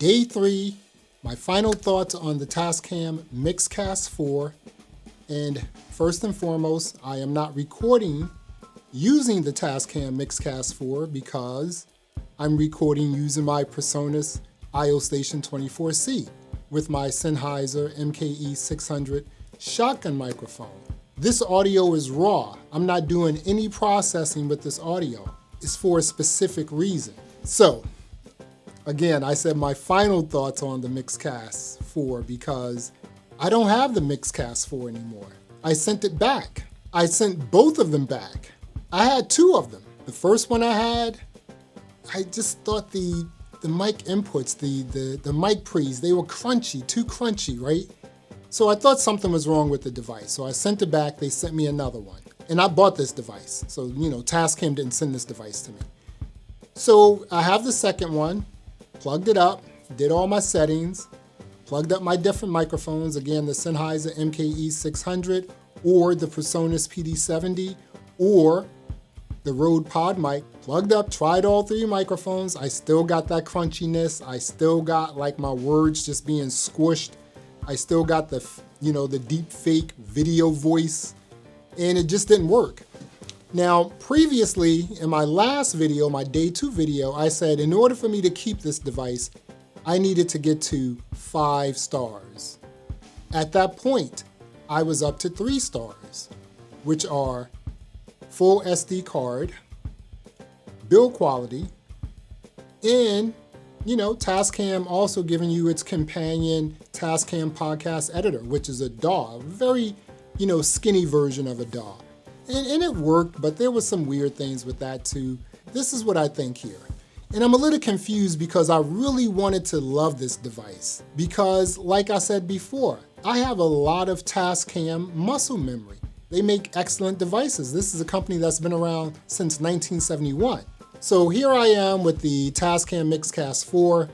Day 3, my final thoughts on the Tascam Mixcast 4. And first and foremost, I am not recording using the Tascam Mixcast 4 because I'm recording using my PreSonus IO Station 24C with my Sennheiser MKE 600 shotgun microphone. This audio is raw. I'm not doing any processing with this audio. It's for a specific reason. So, again, I said my final thoughts on the Mixcast 4 because I don't have the Mixcast 4 anymore. I sent it back. I sent both of them back. I had 2 of them. The first one I just thought the mic inputs, the mic pre's, they were crunchy, too crunchy, right? So I thought something was wrong with the device. So I sent it back. They sent me another one. And I bought this device. So, Tascam didn't send this device to me. So I have the second one, plugged it up, did all my settings, plugged up my different microphones. Again, the Sennheiser MKE 600 or the PreSonus PD70 or the Rode Pod mic. Plugged up, tried all 3 microphones. I still got that crunchiness. I still got like my words just being squished. I still got the deep fake video voice, and it just didn't work. Now, previously in my last video, my day 2 video, I said in order for me to keep this device, I needed to get to 5 stars. At that point, I was up to 3 stars, which are full SD card, build quality, and Tascam also giving you its companion Tascam Podcast Editor, which is a DAW, a very, skinny version of a DAW. And it worked, but there was some weird things with that too. This is what I think here. And I'm a little confused because I really wanted to love this device. Because, like I said before, I have a lot of Tascam muscle memory. They make excellent devices. This is a company that's been around since 1971. So here I am with the Tascam Mixcast 4,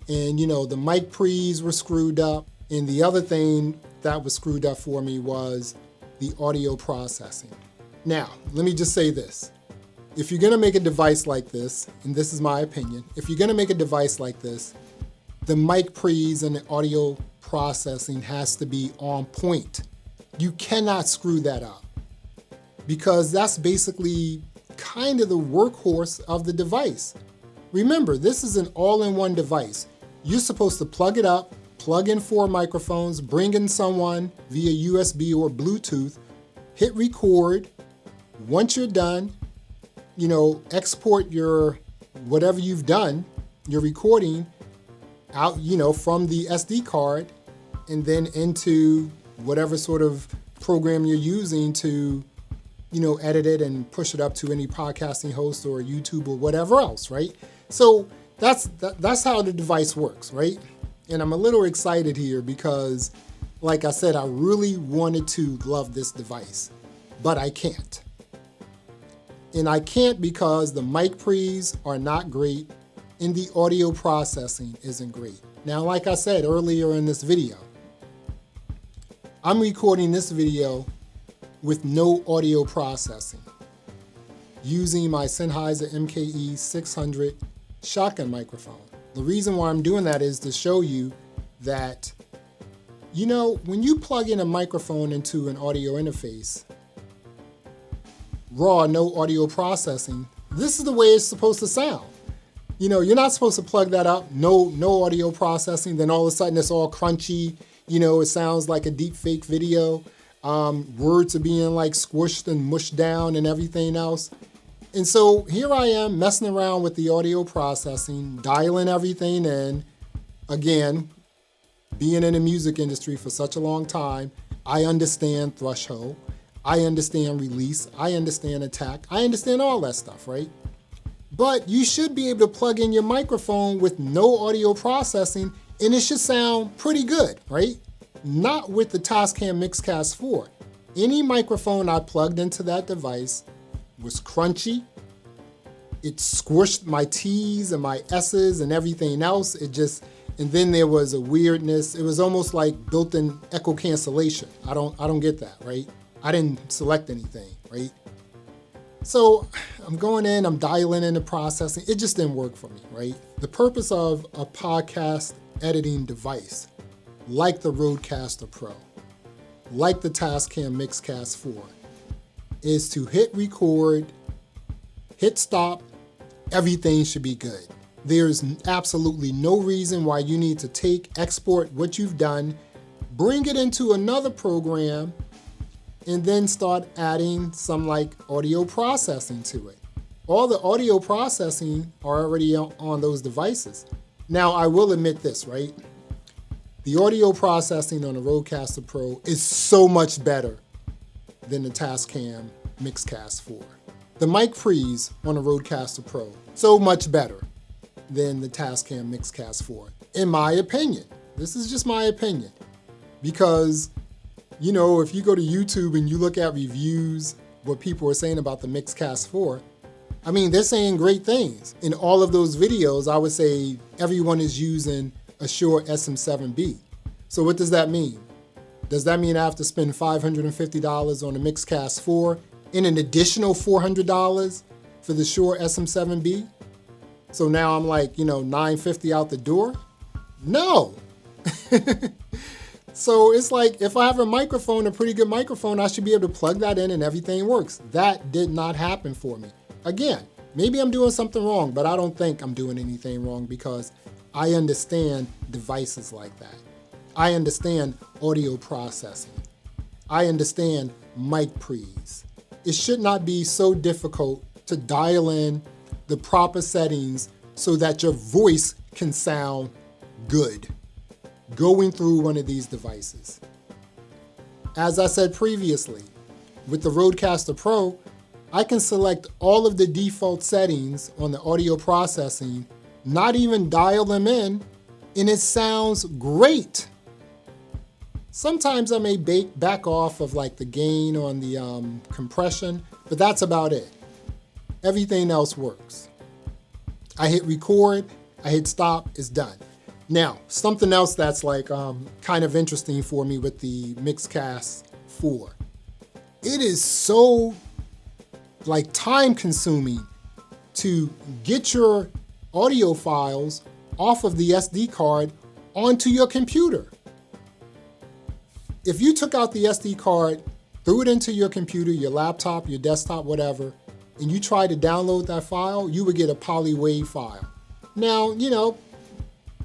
and the mic pre's were screwed up, and the other thing that was screwed up for me was the audio processing. Now, let me just say this. If you're gonna make a device like this, and this is my opinion, if you're gonna make a device like this, the mic pre's and the audio processing has to be on point. You cannot screw that up because that's basically kind of the workhorse of the device. Remember, this is an all-in-one device. You're supposed to plug it up, plug in 4 microphones, bring in someone via USB or Bluetooth, hit record. Once you're done, export your whatever you've done, your recording out, from the SD card and then into whatever sort of program you're using to edit it and push it up to any podcasting host or YouTube or whatever else, right? So that's how the device works, right? And I'm a little excited here because, like I said, I really wanted to love this device, but I can't. And I can't because the mic pre's are not great and the audio processing isn't great. Now, like I said earlier in this video, I'm recording this video with no audio processing using my Sennheiser MKE 600 shotgun microphone. The reason why I'm doing that is to show you that, when you plug in a microphone into an audio interface, raw, no audio processing, this is the way it's supposed to sound. You're not supposed to plug that up, no audio processing, then all of a sudden it's all crunchy, it sounds like a deep fake video. Words are being like squished and mushed down and everything else. And so here I am messing around with the audio processing, dialing everything in. Again, being in the music industry for such a long time, I understand threshold, I understand release, I understand attack, I understand all that stuff, right? But you should be able to plug in your microphone with no audio processing and it should sound pretty good, right? Not with the Tascam Mixcast 4. Any microphone I plugged into that device was crunchy. It squished my T's and my S's and everything else. And then there was a weirdness. It was almost like built-in echo cancellation. I don't get that, right? I didn't select anything, right? So I'm going in, I'm dialing in the processing. It just didn't work for me, right? The purpose of a podcast editing device, like the Rodecaster Pro, like the Tascam Mixcast 4, is to hit record, hit stop, everything should be good. There's absolutely no reason why you need to export what you've done, bring it into another program, and then start adding some like audio processing to it. All the audio processing are already on those devices. Now, I will admit this, right? The audio processing on the Rodecaster Pro is so much better than the Tascam Mixcast 4. The mic pre's on the Rodecaster Pro, so much better than the Tascam Mixcast 4, in my opinion. This is just my opinion. Because, you know, if you go to YouTube and you look at reviews, what people are saying about the Mixcast 4, I mean, they're saying great things. In all of those videos, I would say everyone is using a Shure SM7B. So what does that mean? Does that mean I have to spend $550 on the Mixcast 4 and an additional $400 for the Shure SM7B? So now I'm like, $950 out the door? No. So it's like, if I have a microphone, a pretty good microphone, I should be able to plug that in and everything works. That did not happen for me. Again, maybe I'm doing something wrong, but I don't think I'm doing anything wrong because I understand devices like that. I understand audio processing. I understand mic pre's. It should not be so difficult to dial in the proper settings so that your voice can sound good going through one of these devices. As I said previously, with the Rodecaster Pro, I can select all of the default settings on the audio processing, not even dial them in, and it sounds great. Sometimes I may back off of like the gain on the compression, but that's about it. Everything else works. I hit record, I hit stop, it's done. Now, something else that's like kind of interesting for me with the Mixcast 4. It is so like time consuming to get your audio files off of the SD card onto your computer. If you took out the SD card, threw it into your computer, your laptop, your desktop, whatever, and you tried to download that file, you would get a polywave file. Now,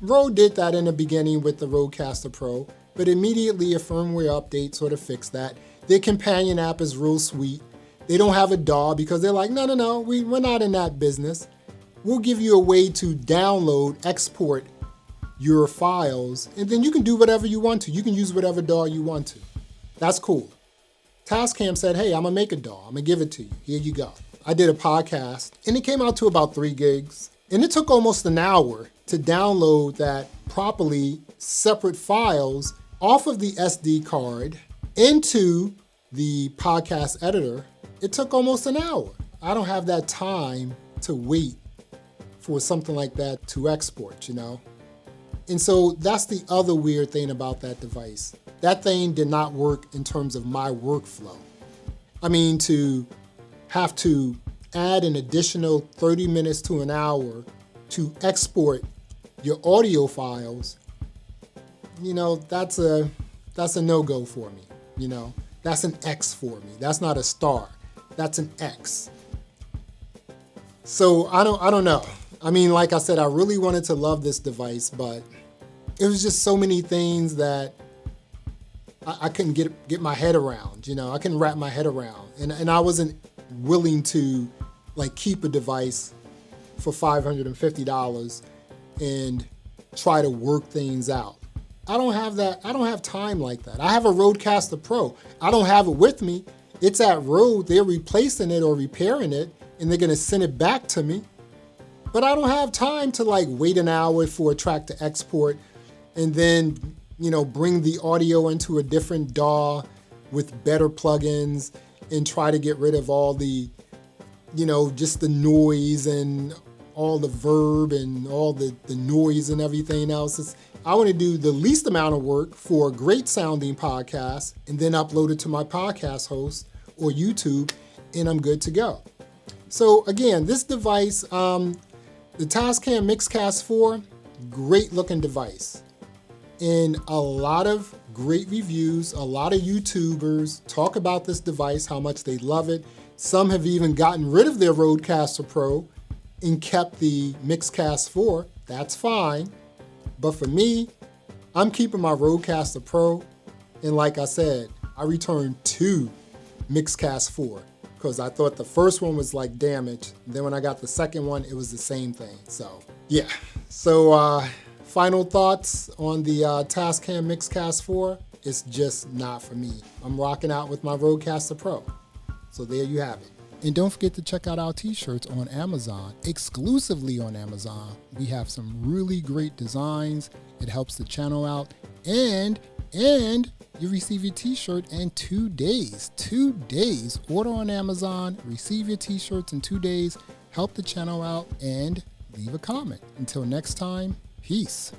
Rode did that in the beginning with the Rodecaster Pro, but immediately a firmware update sort of fixed that. Their companion app is real sweet. They don't have a DAW because they're like, no, we're not in that business. We'll give you a way to download, export your files, and then you can do whatever you want to. You can use whatever DAW you want to. That's cool. Tascam said, hey, I'm gonna make a DAW. I'm gonna give it to you. Here you go. I did a podcast, and it came out to about 3 gigs. And it took almost an hour to download that properly separate files off of the SD card into the podcast editor. It took almost an hour. I don't have that time to wait for something like that to export, And so that's the other weird thing about that device. That thing did not work in terms of my workflow. I mean, to have to add an additional 30 minutes to an hour to export your audio files, that's a no-go for me, That's an X for me. That's not a star. That's an X. So I don't know. I mean, like I said, I really wanted to love this device, but it was just so many things that I couldn't get my head around, I couldn't wrap my head around. And I wasn't willing to keep a device for $550 and try to work things out. I don't have that. I don't have time like that. I have a Rodecaster Pro. I don't have it with me. It's at Rode. They're replacing it or repairing it, and they're going to send it back to me. But I don't have time to wait an hour for a track to export and then, bring the audio into a different DAW with better plugins and try to get rid of all the, just the noise and all the verb and all the noise and everything else. I want to do the least amount of work for a great sounding podcast and then upload it to my podcast host or YouTube, and I'm good to go. So again, this device, the Tascam Mixcast 4, great looking device. And a lot of great reviews, a lot of YouTubers talk about this device, how much they love it. Some have even gotten rid of their Rodecaster Pro and kept the Mixcast 4. That's fine. But for me, I'm keeping my Rodecaster Pro. And like I said, I returned 2 Mixcast 4 because I thought the first one was like damaged. Then when I got the second one, it was the same thing. So yeah. So final thoughts on the Tascam Mixcast 4. It's just not for me. I'm rocking out with my Rodecaster Pro. So there you have it. And don't forget to check out our t-shirts on Amazon, exclusively on Amazon. We have some really great designs. It helps the channel out. And you receive your t-shirt in 2 days. 2 days. Order on Amazon, receive your t-shirts in 2 days, help the channel out, and leave a comment. Until next time, peace.